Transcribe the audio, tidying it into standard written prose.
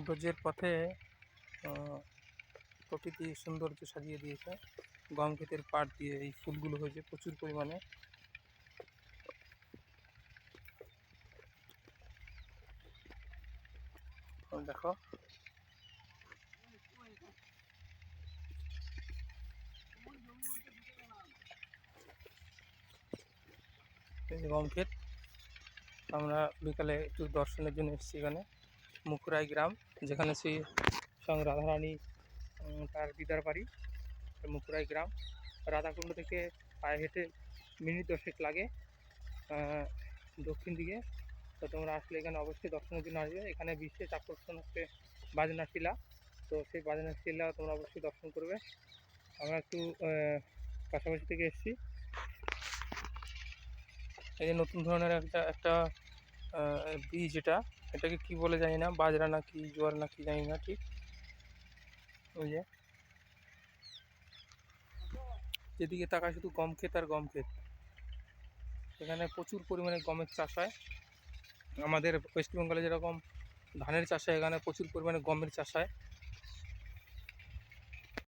ব্রজের পথে প্রকৃতি সৌন্দর্য সাজিয়ে দিয়েছে। গম ক্ষেতের পাড় দিয়ে এই ফুলগুলো হয়েছে প্রচুর পরিমাণে। দেখো এই যে গম ক্ষেত। আমরা বিকালে একটু দর্শনের জন্য এসেছি এখানে মুখরাই গ্রাম, যেখানে শ্রী স্বয়ং রাধারানী তার দিদার বাড়ি। মুখরাই গ্রাম রাধাকুণ্ড থেকে পায়ে হেঁটে মিনিট 10 লাগে দক্ষিণ দিকে। তো তোমরা আসলে এখানে অবশ্যই দর্শনের জন্য আসবে। এখানে বিশেষ আকর্ষণ হচ্ছে বাজনা শিলা। তো সেই বাজনা শিলা তোমরা অবশ্যই দর্শন করবে। আমরা একটু পাশাপাশি থেকে এসেছি। এই যে নতুন ধরনের একটা বীজ, এটাকে কি বলে জানি না, বাজরা না কি জোয়ার না কি জানি না ঠিক। ওই যে যেদিকে তাকায় শুধু গম ক্ষেত আর গম ক্ষেত। এখানে প্রচুর পরিমাণে গমের চাষ হয়। আমাদের ওয়েস্ট বেঙ্গলে যেরকম ধানের চাষ হয়, এখানে প্রচুর পরিমাণে গমের চাষ হয়।